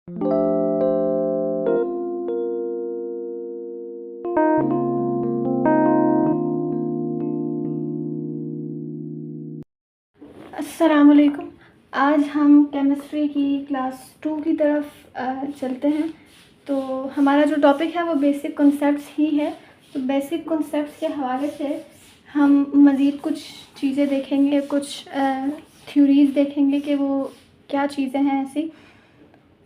अस्सलाम वालेकुम। आज हम केमिस्ट्री की क्लास 2 की तरफ चलते हैं। तो हमारा जो टॉपिक है वो बेसिक कॉन्सेप्ट्स ही है। तो बेसिक कॉन्सेप्ट्स के हवाले से हम मज़ीद कुछ चीज़ें देखेंगे, कुछ थ्योरीज़ देखेंगे कि वो क्या चीज़ें हैं ऐसी।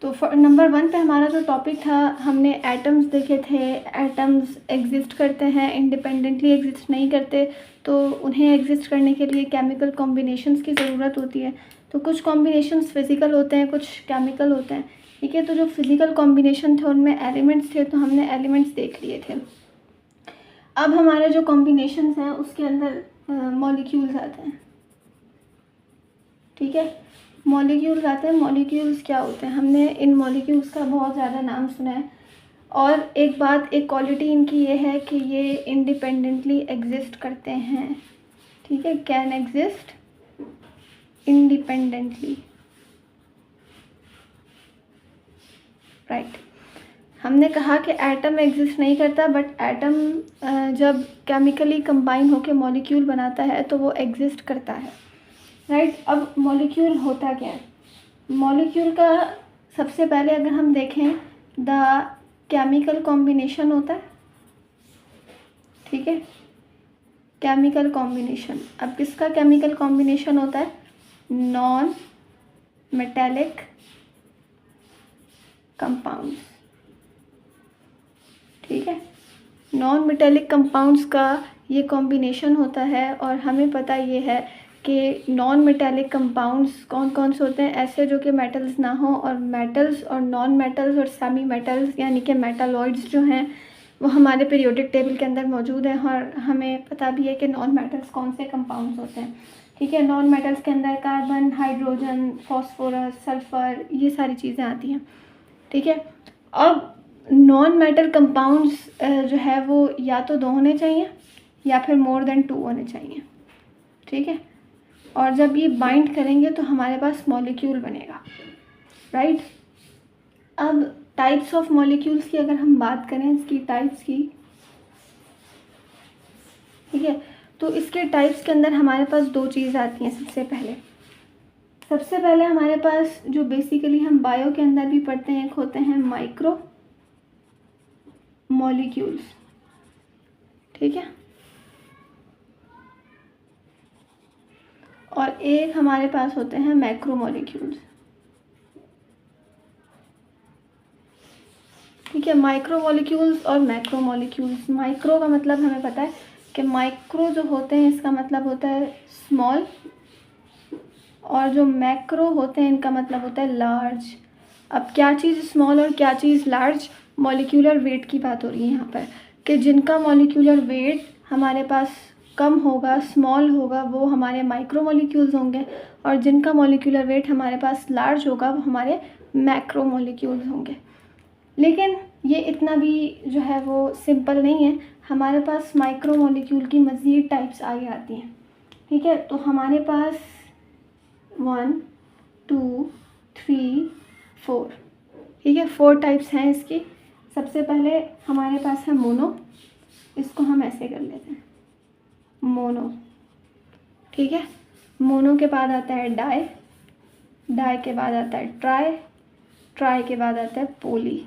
तो नंबर 1 पे हमारा जो टॉपिक था, हमने एटम्स देखे थे। एटम्स एग्जिस्ट करते हैं, इंडिपेंडेंटली एग्जिस्ट नहीं करते, तो उन्हें एग्जिस्ट करने के लिए केमिकल कॉम्बिनेशंस की ज़रूरत होती है। तो कुछ कॉम्बिनेशंस फिज़िकल होते हैं, कुछ केमिकल होते हैं। ठीक है, तो जो फिज़िकल कॉम्बिनेशन थे उनमें एलिमेंट्स थे, तो हमने एलिमेंट्स देख लिए थे। अब हमारे जो कॉम्बिनेशंस हैं उसके अंदर मॉलिक्यूल्स आते हैं। ठीक है, मॉलिक्यूल्स आते हैं। मॉलिक्यूल्स क्या होते हैं, हमने इन मॉलिक्यूल्स का बहुत ज़्यादा नाम सुना है। और एक बात, एक क्वालिटी इनकी ये है कि ये इंडिपेंडेंटली एग्जिस्ट करते हैं। ठीक है, कैन एग्जिस्ट इंडिपेंडेंटली, राइट। हमने कहा कि एटम एग्जिस्ट नहीं करता, बट एटम जब केमिकली कंबाइन होकर मॉलिक्यूल बनाता है तो वो एग्जिस्ट करता है, राइट। अब मॉलिक्यूल होता क्या है? मॉलिक्यूल का सबसे पहले अगर हम देखें, द केमिकल कॉम्बिनेशन होता है। ठीक है, केमिकल कॉम्बिनेशन। अब किसका केमिकल कॉम्बिनेशन होता है? Non metallic compounds. ठीक है, नॉन मेटेलिक कंपाउंड्स का ये कॉम्बिनेशन होता है। और हमें पता ये है कि नॉन मेटेलिक कंपाउंड्स कौन कौन से होते हैं, ऐसे जो कि मेटल्स ना हो, और मेटल्स और नॉन मेटल्स और सेमी मेटल्स यानी कि मेटालॉइड्स जो हैं वो हमारे पीरियोडिक टेबल के अंदर मौजूद हैं। और हमें पता भी है कि नॉन मेटल्स कौन से कंपाउंड्स होते हैं। ठीक है, नॉन मेटल्स के अंदर कार्बन, हाइड्रोजन, फॉस्फोरस, सल्फ़र, ये सारी चीज़ें आती हैं। ठीक है, अब नॉन मेटल कंपाउंड्स जो है वो या तो 2 होने चाहिए या फिर मोर देन 2 होने चाहिए। ठीक है, और जब ये बाइंड करेंगे तो हमारे पास मॉलिक्यूल बनेगा, राइट। अब टाइप्स ऑफ मॉलिक्यूल्स की अगर हम बात करें, इसकी टाइप्स की, ठीक है, तो इसके टाइप्स के अंदर हमारे पास 2 चीज़ आती हैं। सबसे पहले हमारे पास जो बेसिकली हम बायो के अंदर भी पढ़ते हैं, एक होते हैं माइक्रो मॉलिक्यूल्स। ठीक है, और एक हमारे पास होते हैं मैक्रो मॉलिक्यूल्स। ठीक है, माइक्रो मॉलिक्यूल्स और मैक्रो मॉलिक्यूल्स। माइक्रो का मतलब हमें पता है कि माइक्रो जो होते हैं इसका मतलब होता है स्मॉल, और जो मैक्रो होते हैं इनका मतलब होता है लार्ज। अब क्या चीज़ स्मॉल और क्या चीज़ लार्ज? मॉलिक्यूलर वेट की बात हो रही है यहाँ पर, कि जिनका मॉलिक्यूलर वेट हमारे पास कम होगा, स्मॉल होगा, वो हमारे माइक्रो मॉलिक्यूल्स होंगे। और जिनका मॉलिक्यूलर वेट हमारे पास लार्ज होगा वो हमारे मैक्रो मॉलिक्यूल्स होंगे। लेकिन ये इतना भी जो है वो सिंपल नहीं है। हमारे पास माइक्रो मॉलिक्यूल की मज़ीद टाइप्स आगे आती हैं। ठीक है, तो हमारे पास 1 2 3 4, ठीक है, 4 टाइप्स हैं इसकी। सबसे पहले हमारे पास है मोनो, इसको हम ऐसे कर लेते हैं, मोनो। ठीक है, मोनो के बाद आता है डाई, डाई के बाद आता है ट्राई, ट्राई के बाद आता है पोली।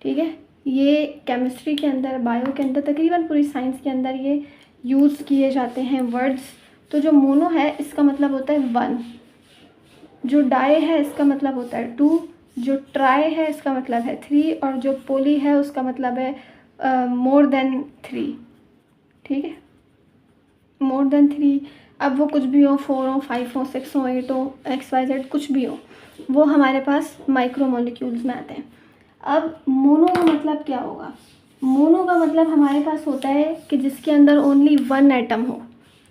ठीक है, ये केमिस्ट्री के अंदर, बायो के अंदर, तकरीबन पूरी साइंस के अंदर ये यूज़ किए जाते हैं वर्ड्स। तो जो मोनो है इसका मतलब होता है 1, जो डाई है इसका मतलब होता है 2, जो ट्राई है इसका मतलब है 3, और जो पोली है उसका मतलब है मोर देन 3। ठीक है, मोर देन 3। अब वो कुछ भी हो, 4 हो, 5 हो, 6 हो, 8 हो, XYZ कुछ भी हो, वो हमारे पास माइक्रो मॉलिक्यूल्स में आते हैं। अब मोनो का मतलब क्या होगा? मोनो का मतलब हमारे पास होता है कि जिसके अंदर ओनली 1 एटम हो।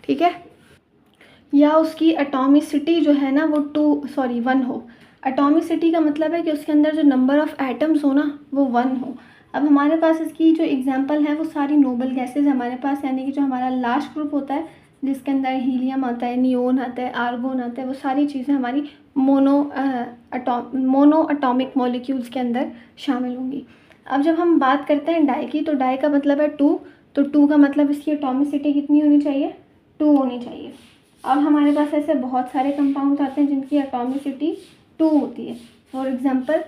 ठीक है, या उसकी एटॉमिसिटी जो है ना वो 1 हो। एटॉमिसिटी का मतलब है कि उसके अंदर जो नंबर ऑफ़ एटम्स हो ना वो 1 हो। अब हमारे पास इसकी जो एग्जांपल है वो सारी नोबल गैसेज हमारे पास, यानी कि जो हमारा लास्ट ग्रुप होता है जिसके अंदर हीलियम आता है, नियोन आता है, आर्गोन आता है, वो सारी चीज़ें हमारी मोनो एटॉमिक मॉलिक्यूल्स के अंदर शामिल होंगी। अब जब हम बात करते हैं डाई की, तो डाई का मतलब है 2, तो 2 का मतलब इसकी एटॉमिसिटी कितनी होनी चाहिए, 2 होनी चाहिए। अब हमारे पास ऐसे बहुत सारे कंपाउंड्स आते हैं जिनकी एटॉमिसिटी 2 होती है। फॉर एग्जांपल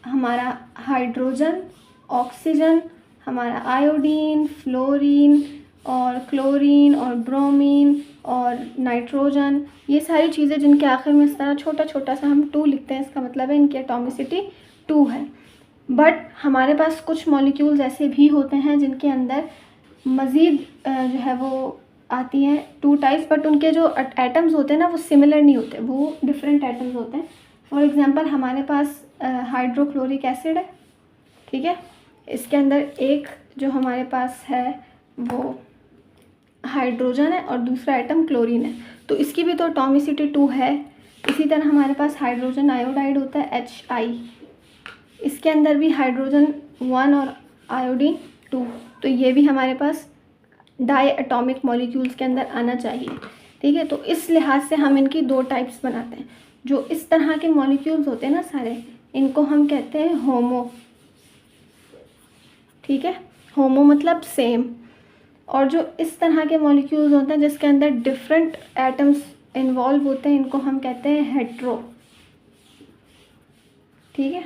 हमारा हाइड्रोजन, ऑक्सीजन, हमारा आयोडीन, फ्लोरीन और क्लोरीन और ब्रोमीन और नाइट्रोजन, ये सारी चीज़ें जिनके आखिर में इस तरह छोटा छोटा सा हम 2 लिखते हैं, इसका मतलब है इनकी एटॉमिसिटी 2 है। बट हमारे पास कुछ मॉलिक्यूल्स ऐसे भी होते हैं जिनके अंदर मज़ीद जो है वो आती हैं 2 टाइप्स, बट उनके जो एटम्स होते हैं ना वो सिमिलर नहीं होते, वो डिफरेंट एटम्स होते हैं। फॉर एग्जांपल हमारे पास हाइड्रोक्लोरिक एसिड है, ठीक है, इसके अंदर एक जो हमारे पास है वो हाइड्रोजन है और दूसरा एटम क्लोरीन है, तो इसकी भी तो एटॉमिसिटी 2 है। इसी तरह हमारे पास हाइड्रोजन आयोडाइड होता है HI, इसके अंदर भी हाइड्रोजन 1 और आयोडीन 2, तो ये भी हमारे पास डाई एटॉमिक मॉलिक्यूल्स के अंदर आना चाहिए, ठीक है। तो इस लिहाज से हम इनकी 2 टाइप्स बनाते हैं। जो इस तरह के मॉलिक्यूल्स होते हैं ना सारे, इनको हम कहते हैं होमो, ठीक है, होमो मतलब सेम। और जो इस तरह के मॉलिक्यूल्स होते हैं जिसके अंदर डिफरेंट एटम्स इन्वॉल्व होते हैं, इनको हम कहते हैं हेट्रो, ठीक है,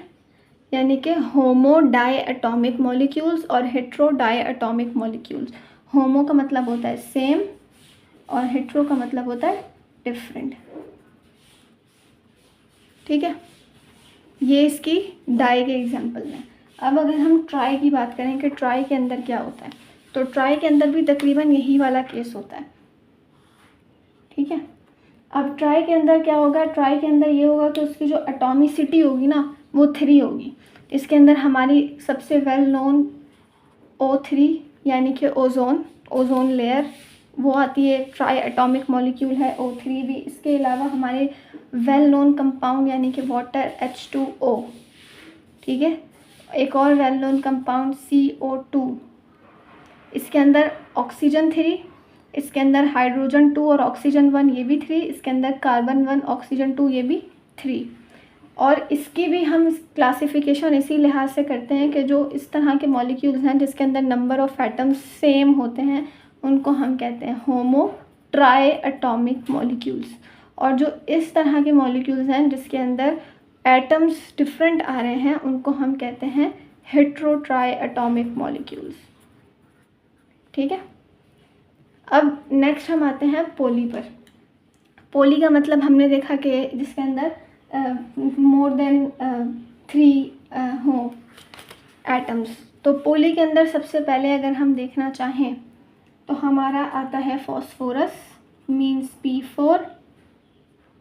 यानी कि होमो डाई एटॉमिक मॉलिक्यूल्स और हेट्रो डाई एटॉमिक मॉलिक्यूल्स। होमो का मतलब होता है सेम और हेट्रो का मतलब होता है डिफरेंट, ठीक है। ये इसकी डाई के एग्जांपल हैं। अब अगर हम ट्राई की बात करें कि ट्राई के अंदर क्या होता है, तो ट्राई के अंदर भी तकरीबन यही वाला केस होता है, ठीक है। अब ट्राई के अंदर क्या होगा, ट्राई के अंदर ये होगा कि उसकी जो एटॉमिसिटी होगी ना वो 3 होगी। इसके अंदर हमारी सबसे वेल नोन O3 यानी कि ओजोन लेयर वो आती है, ट्राई एटॉमिक मॉलिक्यूल है O3 भी। इसके अलावा हमारे वेल नोन कंपाउंड यानी कि वाटर H2O, ठीक है, एक और वेल नोन कंपाउंड CO2, इसके अंदर ऑक्सीजन 3, इसके अंदर हाइड्रोजन 2 और ऑक्सीजन 1 ये भी 3, इसके अंदर कार्बन 1 ऑक्सीजन 2 ये भी 3। और इसकी भी हम क्लासिफिकेशन इसी लिहाज से करते हैं कि जो इस तरह के मॉलिक्यूल्स हैं जिसके अंदर नंबर ऑफ़ एटम्स सेम होते हैं, उनको हम कहते हैं होमो ट्राई एटॉमिक मॉलिक्यूल्स। और जो इस तरह के मॉलिक्यूल्स हैं जिसके अंदर एटम्स डिफरेंट आ रहे हैं, उनको हम कहते हैं हेट्रो ट्राई एटॉमिक मॉलिक्यूल्स, ठीक है। अब नेक्स्ट हम आते हैं पोली पर। पोली का मतलब हमने देखा कि जिसके अंदर मोर देन 3 हों एटम्स। तो पोली के अंदर सबसे पहले अगर हम देखना चाहें तो हमारा आता है फॉस्फोरस मीन्स P4,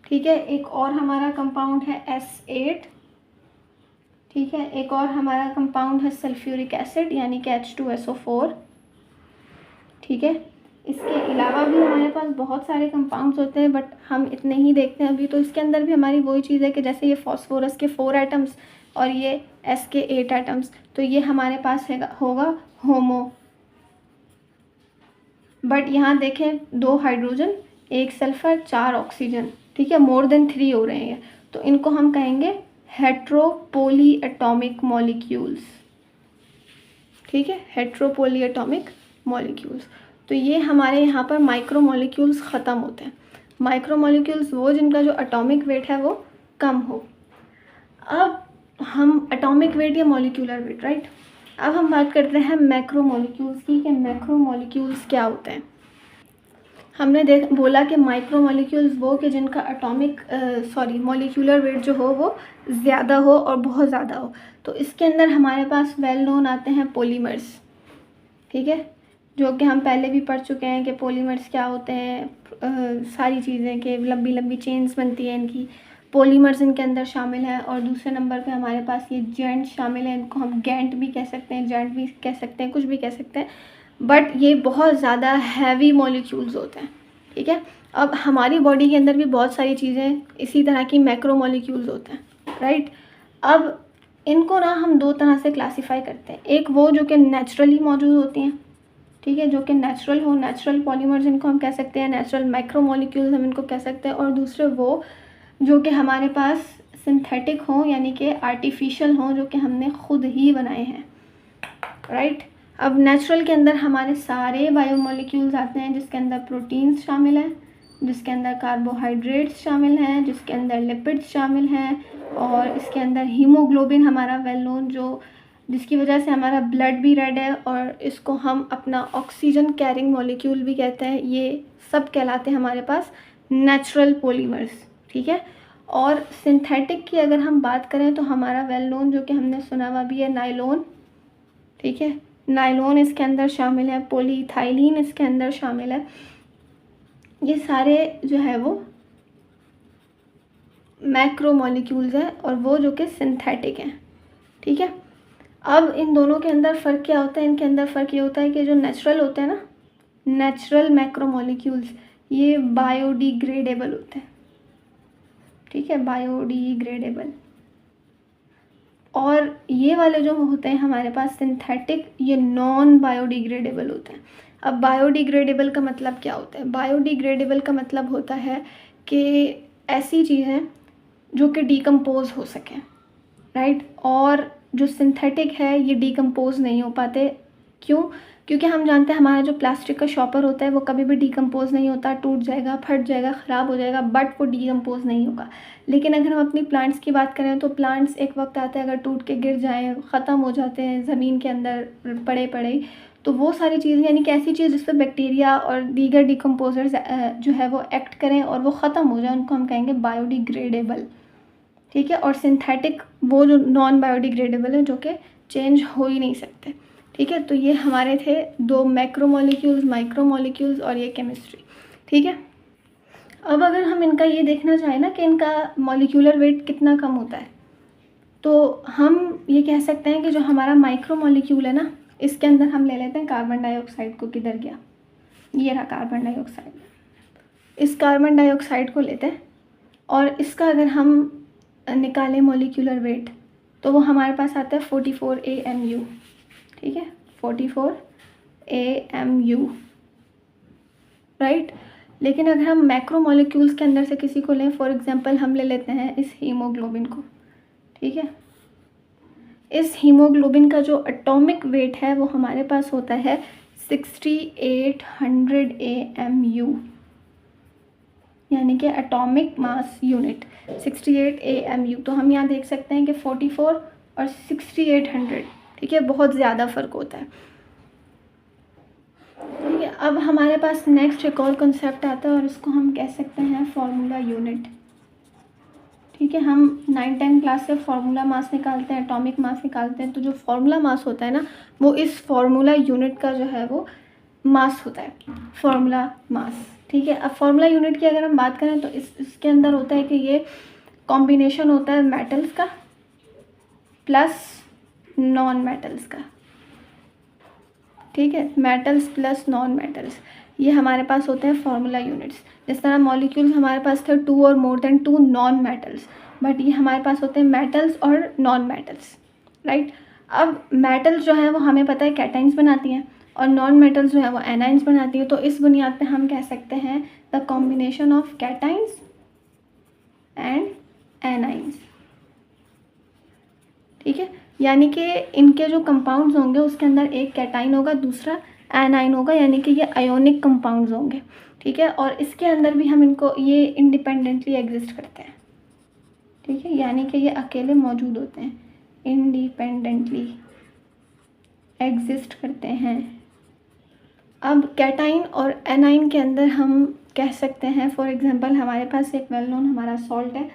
ठीक है। एक और हमारा कंपाउंड है S8, ठीक है। एक और हमारा कंपाउंड है सल्फ्यूरिक एसिड यानी कि H2SO4, ठीक है। इसके अलावा भी हमारे पास बहुत सारे कंपाउंड्स होते हैं, बट हम इतने ही देखते हैं अभी। तो इसके अंदर भी हमारी वही चीज़ है कि जैसे ये फॉस्फोरस के 4 एटम्स और ये S के 8 एटम्स, तो ये हमारे पास होगा होमो। बट यहाँ देखें 2 हाइड्रोजन, 1 सल्फ़र, 4 ऑक्सीजन, ठीक है, मोर देन 3 हो रहे हैं, तो इनको हम कहेंगे हेट्रोपोली एटॉमिक मॉलिक्यूल्स, ठीक है, हेट्रोपोली एटॉमिक मॉलिक्यूल्स। तो ये हमारे यहाँ पर माइक्रो मॉलिक्यूल्स ख़त्म होते हैं। माइक्रो मॉलिक्यूल्स वो जिनका जो एटॉमिक वेट है वो कम हो। अब हम एटॉमिक वेट या मॉलिक्यूलर वेट, राइट। अब हम बात करते हैं मैक्रो मॉलिक्यूल्स की कि मैक्रो मॉलिक्यूल्स क्या होते हैं। हमने बोला कि माइक्रो मॉलिक्यूल्स वो कि जिनका मॉलिक्यूलर वेट जो हो वो ज़्यादा हो और बहुत ज़्यादा हो। तो इसके अंदर हमारे पास वेल नोन आते हैं पॉलीमर्स, ठीक है, जो कि हम पहले भी पढ़ चुके हैं कि पॉलीमर्स क्या होते हैं। सारी चीज़ें कि लंबी लंबी चेन्स बनती हैं इनकी, पॉलीमर्स इनके अंदर शामिल है। और दूसरे नंबर पे हमारे पास ये जेंट शामिल है, इनको हम गैंट भी कह सकते हैं, जेंट भी कह सकते हैं, कुछ भी कह सकते हैं, बट ये बहुत ज़्यादा हैवी मॉलिक्यूल्स होते हैं, ठीक है। अब हमारी बॉडी के अंदर भी बहुत सारी चीज़ें इसी तरह की मैक्रो मॉलिक्यूल्स होते हैं, राइट। अब इनको ना हम 2 तरह से क्लासीफाई करते हैं। एक वो जो कि नेचुरली मौजूद होती हैं, ठीक है, जो कि नेचुरल हो, नेचुरल पॉलीमर्स इनको हम कह सकते हैं, नेचुरल माइक्रोमोलिक्यूल्स हम इनको कह सकते हैं, और दूसरे वो जो कि हमारे पास सिंथेटिक हों, यानी कि आर्टिफिशियल हों, जो कि हमने खुद ही बनाए हैं, राइट। अब नेचुरल के अंदर हमारे सारे बायोमोलिक्यूल्स आते हैं, जिसके अंदर प्रोटीन्स शामिल हैं, जिसके अंदर कार्बोहाइड्रेट्स शामिल हैं, जिसके अंदर लिपिड्स शामिल हैं, और इसके अंदर हीमोग्लोबिन हमारा वेल नोन, जो जिसकी वजह से हमारा ब्लड भी रेड है, और इसको हम अपना ऑक्सीजन कैरिंग मॉलिक्यूल भी कहते हैं। ये सब कहलाते हैं हमारे पास नेचुरल पॉलीमर्स, ठीक है। और सिंथेटिक की अगर हम बात करें तो हमारा वेल नोन, जो कि हमने सुना हुआ भी है, नायलॉन, ठीक है, नायलॉन इसके अंदर शामिल है, पॉलीइथाइलीन इसके अंदर शामिल है। ये सारे जो है वो मैक्रोमोलिक्यूल्स हैं, और वो जो कि सिंथेटिक हैं, ठीक है। अब इन दोनों के अंदर फ़र्क क्या होता है? इनके अंदर फ़र्क ये होता है कि जो नेचुरल होते हैं ना, नेचुरल मैक्रोमोलिक्यूल्स, ये बायोडिग्रेडेबल होते हैं, ठीक है, बायोडिग्रेडेबल। और ये वाले जो होते हैं हमारे पास सिंथेटिक, ये नॉन बायोडिग्रेडेबल होते हैं। अब बायोडिग्रेडेबल का मतलब क्या होता है? बायोडिग्रेडेबल का मतलब होता है कि ऐसी चीज़ें जो कि डिकम्पोज हो सकें, राइट। और जो सिंथेटिक है ये डिकम्पोज नहीं हो पाते। क्यों? क्योंकि हम जानते हैं हमारा जो प्लास्टिक का शॉपर होता है वो कभी भी डिकम्पोज नहीं होता, टूट जाएगा, फट जाएगा, ख़राब हो जाएगा, बट वो डिकम्पोज नहीं होगा। लेकिन अगर हम अपनी प्लांट्स की बात करें तो प्लांट्स एक वक्त आता है अगर टूट के गिर जाएँ, ख़त्म हो जाते हैं ज़मीन के अंदर पड़े पड़े, तो वो सारी चीज़ें, यानी कि ऐसी चीज़ जिस पर बैक्टीरिया और दीगर डिकम्पोजर्स जो है वो एक्ट करें और वो ख़त्म हो जाए, उनको हम कहेंगे बायोडिग्रेडेबल, ठीक है। और सिंथेटिक वो जो नॉन बायोडिग्रेडेबल है, जो कि चेंज हो ही नहीं सकते, ठीक है। तो ये हमारे थे दो मैक्रोमोलिक्यूल्स, माइक्रोमोलिक्यूल्स, और ये केमिस्ट्री, ठीक है। अब अगर हम इनका ये देखना चाहें ना कि इनका मॉलिक्यूलर वेट कितना कम होता है, तो हम ये कह सकते हैं कि जो हमारा माइक्रोमोलिक्यूल है ना, इसके अंदर हम ले लेते हैं कार्बन डाइऑक्साइड को। किधर गया? ये रहा कार्बन डाइऑक्साइड। इस कार्बन डाइऑक्साइड को लेते हैं और इसका अगर हम निकालें मॉलिक्यूलर वेट, तो वो हमारे पास आता है 44 AMU, ठीक है, 44 AMU, राइट। लेकिन अगर हम मैक्रोमोलिक्यूल्स के अंदर से किसी को लें, फॉर एग्जांपल हम ले लेते हैं इस हीमोग्लोबिन को, ठीक है। इस हीमोग्लोबिन का जो एटॉमिक वेट है वो हमारे पास होता है 6800 AMU, यानी कि एटॉमिक मास यूनिट 68 AMU। तो हम यहाँ देख सकते हैं कि 44 और 6800, ठीक है, बहुत ज़्यादा फ़र्क होता है, ठीक है। अब हमारे पास नेक्स्ट एक और कॉन्सेप्ट आता है और इसको हम कह सकते हैं फार्मूला यूनिट, ठीक है। हम 9-10 क्लास से फार्मूला मास निकालते हैं, एटॉमिक मास निकालते हैं, तो जो फार्मूला मास होता है ना, वो इस फार्मूला यूनिट का जो है वो मास होता है, फार्मूला मास, ठीक है। अब फार्मूला यूनिट की अगर हम बात करें तो इसके अंदर होता है कि ये कॉम्बिनेशन होता है मेटल्स का प्लस नॉन मेटल्स का, ठीक है, मेटल्स प्लस नॉन मेटल्स, ये हमारे पास होते हैं फार्मूला यूनिट्स। जिस तरह मॉलिक्यूल्स हमारे पास थे 2 और more than 2 non metals, but ये हमारे पास होते हैं मेटल्स और नॉन मेटल्स, राइट। अब मेटल्स जो है वो हमें पता है कैटाइंस बनाती हैं और नॉन मेटल्स जो है वो एनाइंस बनाती है। तो इस बुनियाद पे हम कह सकते हैं the combination of cations and anions, ठीक है। यानी कि इनके जो कंपाउंड्स होंगे उसके अंदर एक कैटाइन होगा, दूसरा एनाइन होगा, यानी कि ये आयोनिक कंपाउंड्स होंगे, ठीक है। और इसके अंदर भी हम इनको, ये इंडिपेंडेंटली एग्जिस्ट करते हैं, ठीक है, यानी कि ये अकेले मौजूद होते हैं, इंडिपेंडेंटली एग्जिस्ट करते हैं। अब कैटाइन और एनाइन के अंदर हम कह सकते हैं, फॉर एग्जांपल हमारे पास एक वेल नोन हमारा सॉल्ट है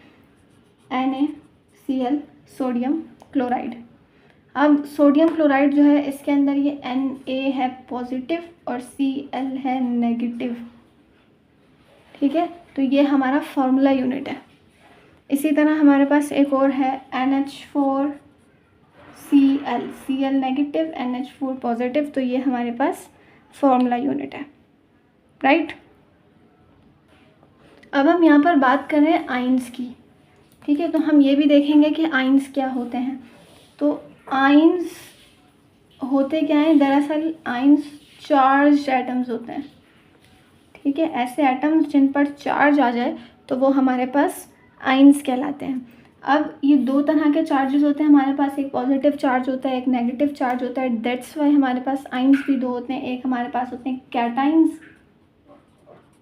NaCl, सोडियम क्लोराइड। अब सोडियम क्लोराइड जो है इसके अंदर ये Na है पॉजिटिव और Cl है नेगेटिव, ठीक है। तो ये हमारा फार्मूला यूनिट है। इसी तरह हमारे पास एक और है NH4Cl, Cl negative, NH4 positive, तो ये हमारे पास फार्मूला यूनिट है, राइट। अब हम यहाँ पर बात कर रहे हैं आइंस की, ठीक है। तो हम ये भी देखेंगे कि आइंस क्या होते हैं। तो आइंस होते क्या हैं? दरअसल आइंस चार्ज एटम्स होते हैं, ठीक है। ऐसे एटम्स जिन पर चार्ज आ जाए तो वो हमारे पास आइंस कहलाते हैं। अब ये दो तरह के चार्जेस होते हैं हमारे पास, एक पॉजिटिव चार्ज होता है, एक नेगेटिव चार्ज होता है। दैट्स वाई हमारे पास आइंस भी दो होते हैं, एक हमारे पास होते हैं कैटाइंस,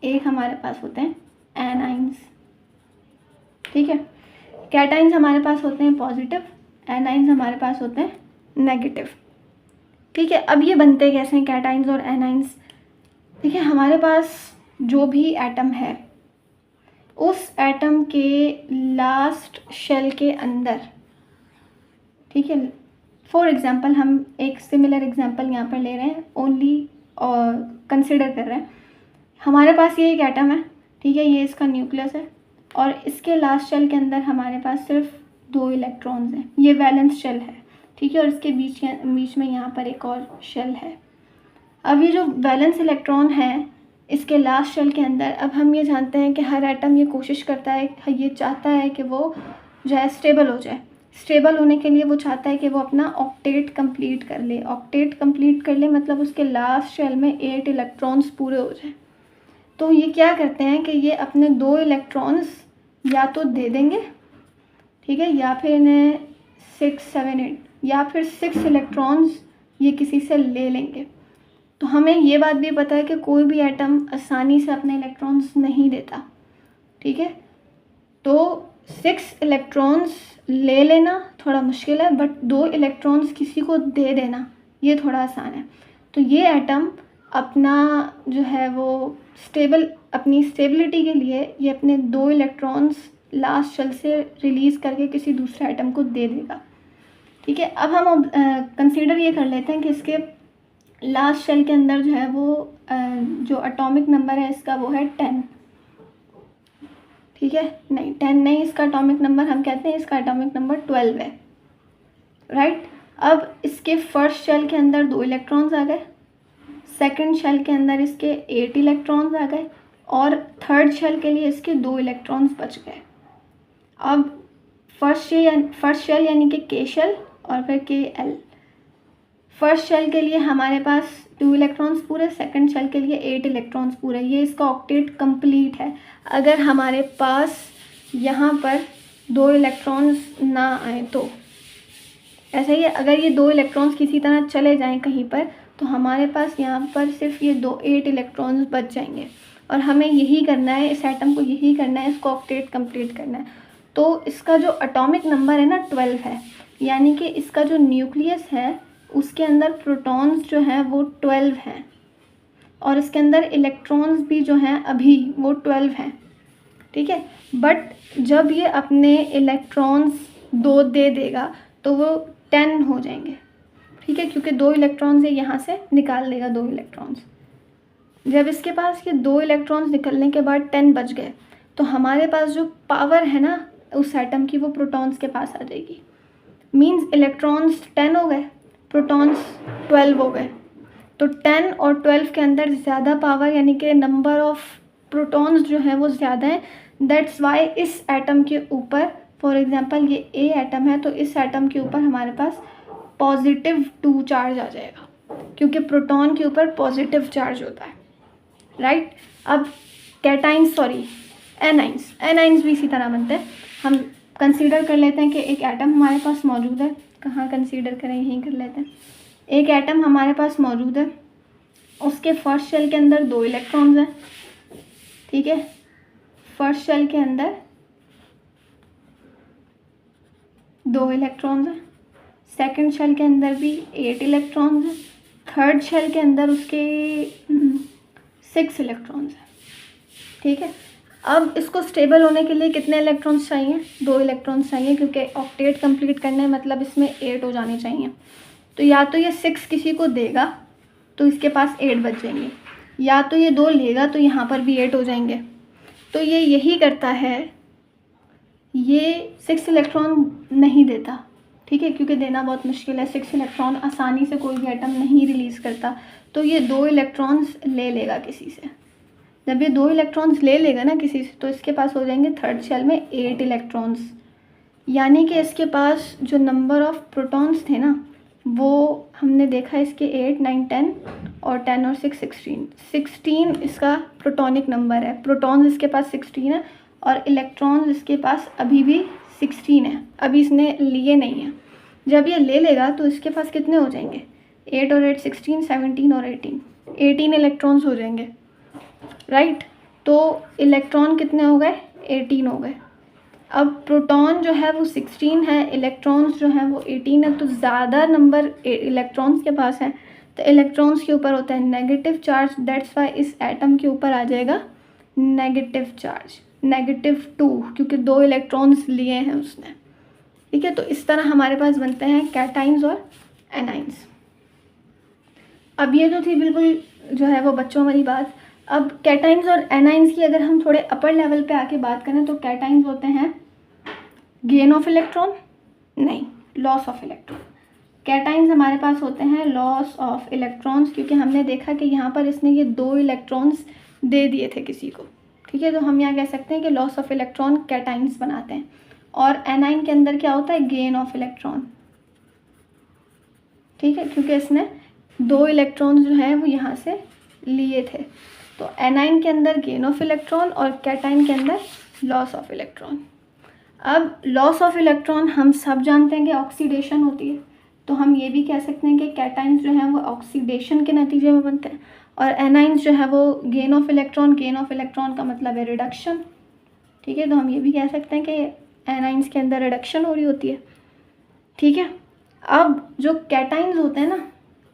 एक हमारे पास होते हैं एनाइंस, ठीक है। कैटाइंस हमारे पास होते हैं पॉजिटिव, एनाइंस हमारे पास होते हैं नेगेटिव, ठीक है। अब ये बनते कैसे हैं कैटाइंस और एनाइंस? ठीक है, हमारे पास जो भी एटम है उस एटम के लास्ट शेल के अंदर, ठीक है। फॉर एग्जांपल हम एक सिमिलर एग्जांपल यहाँ पर ले रहे हैं, ओनली और कंसिडर कर रहे हैं। हमारे पास ये एक एटम है, ठीक है, ये इसका न्यूक्लियस है और इसके लास्ट शेल के अंदर हमारे पास सिर्फ 2 इलेक्ट्रॉन्स हैं। ये वैलेंस शेल है, ठीक है, और इसके बीच में यहाँ पर एक और शेल है। अब ये जो वैलेंस इलेक्ट्रॉन है इसके लास्ट शेल के अंदर, अब हम ये जानते हैं कि हर एटम ये कोशिश करता है, ये चाहता है कि वो जो है स्टेबल हो जाए। स्टेबल होने के लिए वो चाहता है कि वो अपना ऑक्टेट कंप्लीट कर ले। ऑक्टेट कंप्लीट कर ले मतलब उसके लास्ट शेल में 8 इलेक्ट्रॉन्स पूरे हो जाए। तो ये क्या करते हैं कि ये अपने 2 इलेक्ट्रॉन्स या तो दे देंगे, ठीक है, या फिर इन्हें 6, 7, 8 या फिर 6 इलेक्ट्रॉन्स ये किसी से ले लेंगे। तो हमें ये बात भी पता है कि कोई भी एटम आसानी से अपने इलेक्ट्रॉन्स नहीं देता, ठीक है। तो 6 इलेक्ट्रॉन्स ले लेना थोड़ा मुश्किल है, बट 2 इलेक्ट्रॉन्स किसी को दे देना ये थोड़ा आसान है। तो ये एटम अपना जो है वो अपनी स्टेबिलिटी के लिए ये अपने 2 इलेक्ट्रॉन्स लास्ट शेल से रिलीज़ करके किसी दूसरे एटम को दे देगा, ठीक है। अब हम कंसीडर ये कर लेते हैं कि इसके लास्ट शेल के अंदर जो है वो जो एटॉमिक नंबर है इसका वो है 10, ठीक है, नहीं 10 नहीं, इसका एटॉमिक नंबर हम कहते हैं इसका एटॉमिक नंबर 12 है, राइट। अब इसके फर्स्ट शेल के अंदर 2 इलेक्ट्रॉन्स आ गए, सेकंड शेल के अंदर इसके 8 इलेक्ट्रॉन्स आ गए और थर्ड शेल के लिए इसके 2 इलेक्ट्रॉन्स बच गए। अब फर्स्ट शेल यानी कि के शेल और फिर के एल। फर्स्ट शेल के लिए हमारे पास 2 इलेक्ट्रॉन्स पूरे, सेकंड शेल के लिए 8 इलेक्ट्रॉन्स पूरे। ये इसका ऑक्टेट कंप्लीट है। अगर हमारे पास यहाँ पर 2 इलेक्ट्रॉन्स ना आए तो ऐसा ही है, अगर ये 2 इलेक्ट्रॉन्स किसी तरह चले जाएं कहीं पर तो हमारे पास यहाँ पर सिर्फ ये 8 इलेक्ट्रॉन्स बच जाएंगे और हमें यही करना है, इस एटम को यही करना है, इसको ऑक्टेट कंप्लीट करना है। तो इसका जो एटॉमिक नंबर है ना 12 है, यानी कि इसका जो न्यूक्लियस है उसके अंदर प्रोटॉन्स जो हैं वो 12 हैं और इसके अंदर इलेक्ट्रॉन्स भी जो हैं अभी वो 12 हैं, ठीक है। बट जब ये अपने इलेक्ट्रॉन्स 2 दे देगा तो वो 10 हो जाएंगे, ठीक है, क्योंकि 2 इलेक्ट्रॉन्स ये यहाँ से निकाल देगा 2 इलेक्ट्रॉन्स। जब इसके पास ये 2 इलेक्ट्रॉन्स निकलने के बाद 10 बच गए तो हमारे पास जो पावर है ना उस एटम की वो प्रोटॉन्स के पास आ जाएगी। मीन्स इलेक्ट्रॉन्स 10 हो गए, प्रोटॉन्स 12 हो गए। तो 10 और 12 के अंदर ज़्यादा पावर यानी कि नंबर ऑफ़ प्रोटॉन्स जो हैं वो ज़्यादा हैं। दैट्स वाई इस एटम के ऊपर, फॉर एग्जांपल ये ए एटम है तो इस एटम के ऊपर हमारे पास +2 चार्ज आ जाएगा क्योंकि प्रोटॉन के ऊपर पॉजिटिव चार्ज होता है, राइट। अब एनाइंस भी इसी तरह बनते हैं। हम कंसीडर कर लेते हैं कि एक एटम हमारे पास मौजूद है, कहाँ कंसीडर करें, यहीं कर लेते हैं। एक एटम हमारे पास मौजूद है, उसके फर्स्ट शेल के अंदर 2 इलेक्ट्रॉन्स हैं, ठीक है, फर्स्ट शेल के अंदर 2 इलेक्ट्रॉन्स हैं, सेकंड शेल के अंदर भी 8 इलेक्ट्रॉन्स हैं, थर्ड शेल के अंदर उसके 6 इलेक्ट्रॉन्स हैं, ठीक है। अब इसको स्टेबल होने के लिए कितने इलेक्ट्रॉन्स चाहिए? 2 इलेक्ट्रॉन्स चाहिए क्योंकि ऑक्टेट कंप्लीट करना है मतलब इसमें 8 हो जाने चाहिए। तो या तो ये 6 किसी को देगा तो इसके पास 8 बच जाएंगे, या तो ये 2 लेगा तो यहाँ पर भी 8 हो जाएंगे। तो ये यही करता है, ये 6 इलेक्ट्रॉन नहीं देता, ठीक है, क्योंकि देना बहुत मुश्किल है। 6 इलेक्ट्रॉन आसानी से कोई भी एटम नहीं रिलीज़ करता। तो ये 2 इलेक्ट्रॉन्स ले लेगा किसी से। जब ये 2 इलेक्ट्रॉन्स ले लेगा ना किसी से तो इसके पास हो जाएंगे थर्ड शेल में 8 इलेक्ट्रॉन्स, यानी कि इसके पास जो नंबर ऑफ़ प्रोटॉन्स थे ना वो हमने देखा इसके 8, 9, 10 और 10 और 6 16। 16 इसका प्रोटॉनिक नंबर है, प्रोटॉन्स इसके पास 16 है और इलेक्ट्रॉन्स इसके पास अभी भी 16 है, अभी इसने लिए नहीं है। जब ये ले लेगा तो इसके पास कितने हो जाएंगे, 8 और 8 16, 17 और 18 इलेक्ट्रॉन्स हो जाएंगे, राइट। तो इलेक्ट्रॉन कितने हो गए, 18 हो गए। अब प्रोटॉन जो है वो 16 है, इलेक्ट्रॉन्स जो हैं वो 18 है, तो ज़्यादा नंबर इलेक्ट्रॉन्स के पास है, तो इलेक्ट्रॉन्स के ऊपर होता है नेगेटिव चार्ज, दैट्स वाई इस एटम के ऊपर आ जाएगा नेगेटिव चार्ज, -2, क्योंकि 2 इलेक्ट्रॉन्स लिए हैं उसने, ठीक है। तो इस तरह हमारे पास बनते हैं कैटाइंस और एनाइंस। अब ये जो थी बिल्कुल जो है वो बच्चों वाली बात। अब कैटाइंस और एनाइंस की अगर हम थोड़े अपर लेवल पे आके बात करें तो कैटाइंस होते हैं गेन ऑफ इलेक्ट्रॉन, नहीं, लॉस ऑफ इलेक्ट्रॉन। कैटाइंस हमारे पास होते हैं लॉस ऑफ इलेक्ट्रॉन्स, क्योंकि हमने देखा कि यहाँ पर इसने ये 2 इलेक्ट्रॉन्स दे दिए थे किसी को, ठीक है। तो हम यहाँ कह सकते हैं कि लॉस ऑफ इलेक्ट्रॉन कैटाइंस बनाते हैं। और एनाइन के अंदर क्या होता है, गेन ऑफ इलेक्ट्रॉन, ठीक है, क्योंकि इसने 2 इलेक्ट्रॉन्स जो हैं वो यहाँ से लिए थे। तो एनाइन के अंदर गेन ऑफ इलेक्ट्रॉन और कैटाइन के अंदर लॉस ऑफ इलेक्ट्रॉन। अब लॉस ऑफ इलेक्ट्रॉन हम सब जानते हैं कि ऑक्सीडेशन होती है, तो हम ये भी कह सकते हैं कि कैटाइंस जो हैं वो ऑक्सीडेशन के नतीजे में बनते हैं, और एनाइंस जो है वो gain of electron, gain of electron का मतलब है रिडक्शन, ठीक है। तो हम ये भी कह सकते हैं कि एनाइंस के अंदर रिडक्शन हो रही होती है, ठीक है। अब जो कैटाइंस होते हैं ना,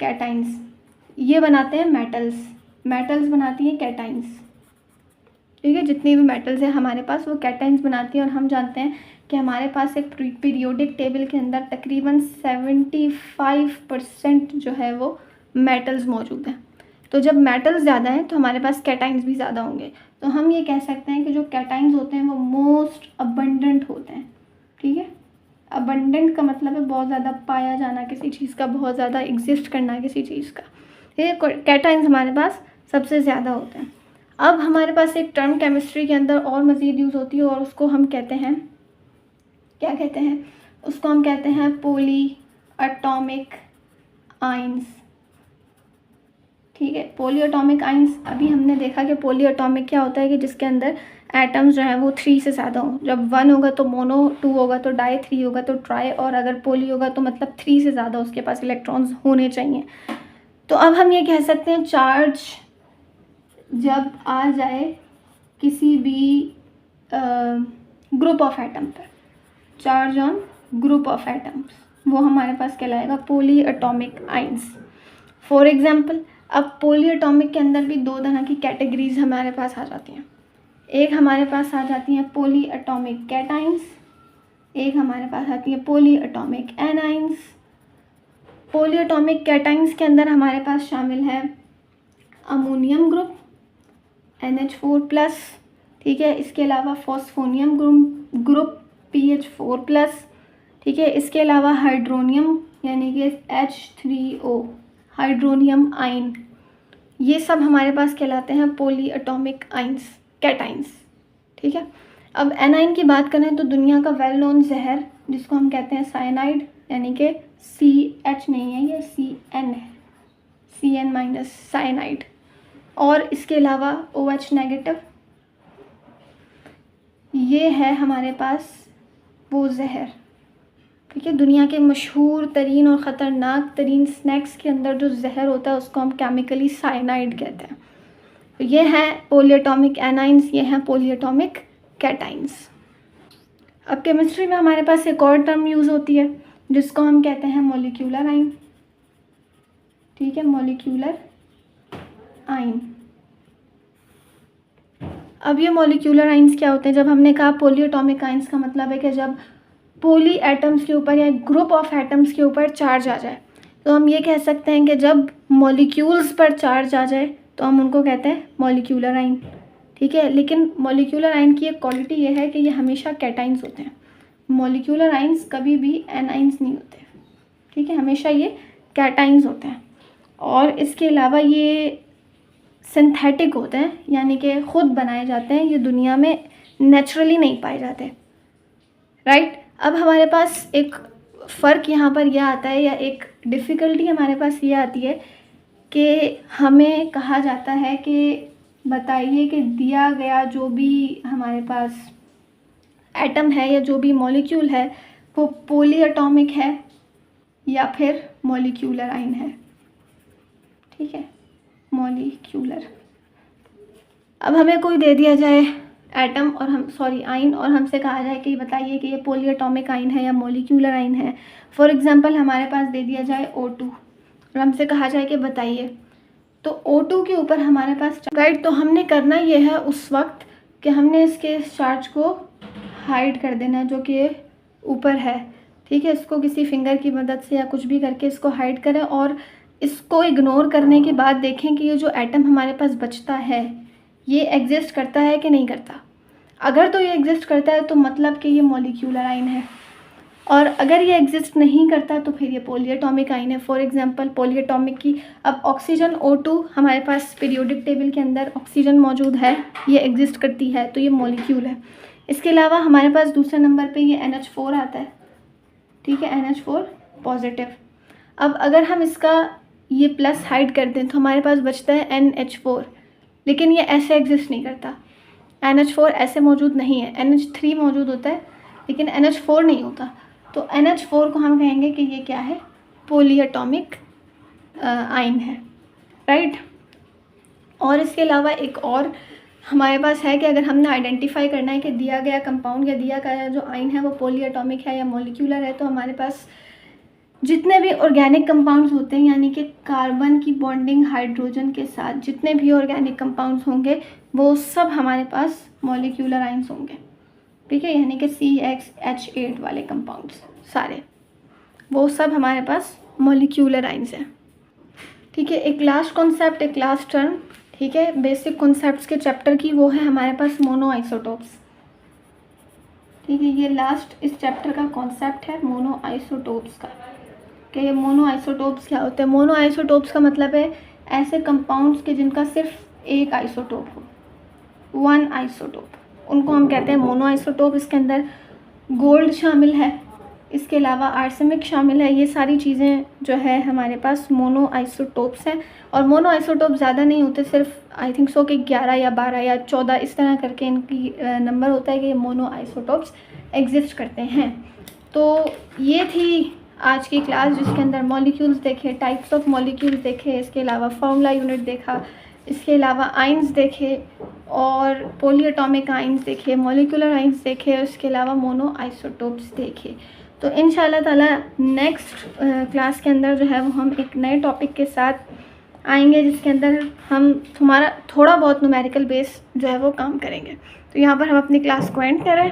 कैटाइंस ये बनाते हैं मेटल्स बनाती हैं कैटाइंस, ठीक है। जितनी भी मेटल्स हैं हमारे पास वो कैटाइंस बनाती हैं, और हम जानते हैं कि हमारे पास एक पीरियोडिक टेबल के अंदर तकरीबन 75% जो है वो मेटल्स मौजूद हैं। तो जब मेटल्स ज़्यादा हैं तो हमारे पास कैटाइंस भी ज़्यादा होंगे, तो हम ये कह सकते हैं कि जो कैटाइंस होते हैं वो मोस्ट अबंडेंट होते हैं, ठीक है। अबंडेंट का मतलब है बहुत ज़्यादा पाया जाना किसी चीज़ का, बहुत ज़्यादा एग्जिस्ट करना किसी चीज़ का, ठीक है। कैटाइंस हमारे पास सबसे ज़्यादा होते हैं। अब हमारे पास एक टर्म केमिस्ट्री के अंदर और मज़ीद यूज़ होती है, और उसको हम कहते हैं, क्या कहते हैं उसको, हम कहते हैं पॉली एटॉमिक आइंस, ठीक है। पॉली एटॉमिक आइंस, अभी हमने देखा कि पॉली एटॉमिक क्या होता है कि जिसके अंदर एटम्स जो हैं वो 3 से ज़्यादा हों। जब 1 होगा तो मोनो, 2 होगा तो डाई, 3 होगा तो ट्राई, और अगर पॉली होगा तो मतलब 3 से ज़्यादा उसके पास इलेक्ट्रॉन्स होने चाहिए। तो अब हम ये कह सकते हैं चार्ज जब आ जाए किसी भी ग्रुप ऑफ एटम पर, charge on group of atoms, वो हमारे पास कहलाएगा poly atomic ions. For example, अब पॉली एटॉमिक के अंदर भी 2 तरह की कैटेगरीज हमारे पास आ जाती हैं। एक हमारे पास आ जाती हैं पॉली एटॉमिक कैटाइंस, एक हमारे पास आती है poly atomic anions. Poly atomic cations के अंदर हमारे पास शामिल है अमोनियम ग्रुप NH4+, ठीक है। इसके अलावा फॉस्फोनियम ग्रुप PH4+, ठीक है। इसके अलावा हाइड्रोनियम यानी कि H3O, हाइड्रोनियम आइन, ये सब हमारे पास कहलाते हैं पॉली एटॉमिक आइंस, कैटाइंस, ठीक है। अब एनाइन की बात करें तो दुनिया का वेल नोन जहर जिसको हम कहते हैं साइनाइड, यानी कि CH नहीं है, ये CN है, CN- साइनाइड। और इसके अलावा OH नेगेटिव, ये है हमारे पास वो जहर, ठीक है। दुनिया के मशहूर तरीन और ख़तरनाक तरीन स्नैक्स के अंदर जो जहर होता है उसको हम केमिकली साइनाइड कहते हैं। तो ये हैं पॉली एटॉमिक एनाइंस, ये हैं पॉली एटॉमिक कैटाइंस। अब केमिस्ट्री में हमारे पास एक और टर्म यूज़ होती है जिसको हम कहते हैं मॉलिक्यूलर आइन, ठीक है, मॉलिक्यूलर आइन। अब ये मॉलिक्यूलर आइंस क्या होते हैं, जब हमने कहा पॉली एटॉमिक आइंस का मतलब है कि जब पॉली एटम्स के ऊपर या ग्रुप ऑफ एटम्स के ऊपर चार्ज आ जाए, तो हम ये कह सकते हैं कि जब मॉलिक्यूल्स पर चार्ज आ जाए तो हम उनको कहते हैं मॉलिक्यूलर आइन, ठीक है। लेकिन मॉलिक्यूलर आइन की एक क्वालिटी ये है कि ये हमेशा कैटाइंस होते हैं, मॉलिक्यूलर आइंस कभी भी एनाइंस नहीं होते, ठीक है, हमेशा ये कैटाइंस होते हैं। और इसके अलावा ये सिंथेटिक होते हैं, यानी कि ख़ुद बनाए जाते हैं, ये दुनिया में नेचुरली नहीं पाए जाते, राइट। अब हमारे पास एक फ़र्क यहाँ पर यह आता है, या एक डिफ़िकल्टी हमारे पास ये आती है कि हमें कहा जाता है कि बताइए कि दिया गया जो भी हमारे पास एटम है या जो भी मॉलिक्यूल है वो पोली एटॉमिक है या फिर मॉलिक्यूलर आइन है। ठीक है, मॉलिक्यूलर। अब हमें कोई दे दिया जाए एटम और आइन, और हमसे कहा जाए कि बताइए कि ये पोली एटॉमिक आइन है या मॉलिक्यूलर आइन है। फॉर एग्जांपल हमारे पास दे दिया जाए O2 और हमसे कहा जाए कि बताइए, तो O2 के ऊपर हमारे पास राइट, तो हमने करना ये है उस वक्त कि हमने इसके चार्ज को हाइड कर देना है जो कि ऊपर है। ठीक है, इसको किसी फिंगर की मदद से या कुछ भी करके इसको हाइड करें और इसको इग्नोर करने के बाद देखें कि ये जो एटम हमारे पास बचता है ये एग्जिस्ट करता है कि नहीं करता। अगर तो ये एग्जिस्ट करता है तो मतलब कि ये मॉलिक्यूलर आइन है, और अगर ये एग्जिस्ट नहीं करता तो फिर ये पोली एटॉमिक आइन है। फॉर एग्जांपल पोली एटॉमिक की, अब ऑक्सीजन O2 हमारे पास पीरियोडिक टेबल के अंदर ऑक्सीजन मौजूद है, ये एग्जिस्ट करती है तो ये मॉलिक्यूल है। इसके अलावा हमारे पास दूसरे नंबर पे ये NH4 आता है। ठीक है, NH4 पॉजिटिव। अब अगर हम इसका ये प्लस हाइड कर दें तो हमारे पास बचता है NH4, लेकिन ये ऐसे एग्जिस्ट नहीं करता। NH4 ऐसे मौजूद नहीं है, NH3 मौजूद होता है लेकिन NH4 नहीं होता। तो NH4 को हम कहेंगे कि ये क्या है, पोली एटॉमिक आइन है, राइट। और इसके अलावा एक और हमारे पास है कि अगर हमने आइडेंटिफाई करना है कि दिया गया कंपाउंड या दिया गया जो आइन है वो पोली एटॉमिक है या मॉलिक्यूलर है, तो हमारे पास जितने भी ऑर्गेनिक कंपाउंड्स होते हैं, यानी कि कार्बन की बॉन्डिंग हाइड्रोजन के साथ जितने भी ऑर्गेनिक कंपाउंड्स होंगे वो सब हमारे पास मॉलिक्यूलर आइंस होंगे। ठीक है, यानी कि CH8 वाले कंपाउंड्स सारे वो सब हमारे पास मॉलिक्यूलर आइंस हैं। ठीक है, एक लास्ट कॉन्सेप्ट, एक लास्ट टर्म, ठीक है, बेसिक कॉन्सेप्ट्स के चैप्टर की, वो है हमारे पास मोनो आइसोटोप्स। ठीक है, ये लास्ट इस चैप्टर का कॉन्सेप्ट है मोनो आइसोटोप्स का, कि ये मोनो आइसोटोप्स क्या होते हैं। मोनो आइसोटोप्स का मतलब है ऐसे कंपाउंड्स के जिनका सिर्फ एक आइसोटोप हो, वन आइसोटोप, उनको हम कहते हैं मोनो आइसोटोप। इसके अंदर गोल्ड शामिल है, इसके अलावा आर्सेनिक शामिल है। ये सारी चीज़ें जो है हमारे पास मोनो आइसोटोप्स हैं। और मोनो आइसोटोप ज़्यादा नहीं होते, सिर्फ आई थिंक सो कि 11 या 12 या 14 इस तरह करके इनकी नंबर होता है कि ये मोनो आइसोटोप्स एग्जिस्ट करते हैं। तो ये थी आज की क्लास, जिसके अंदर मॉलिक्यूल्स देखे, टाइप्स ऑफ मॉलिक्यूल्स देखे, इसके अलावा फार्मूला यूनिट देखा, इसके अलावा आइंस देखे और पोली एटॉमिक आइंस देखे, मॉलिक्यूलर आइंस देखे, और इसके अलावा मोनो आइसोटोप्स देखे। तो इंशाल्लाह ताला नेक्स्ट क्लास के अंदर जो है वो हम एक नए टॉपिक के साथ आएंगे, जिसके अंदर हम हमारा थोड़ा बहुत न्यूमेरिकल बेस जो है वो काम करेंगे। तो यहाँ पर हम अपनी क्लास को एंड करें।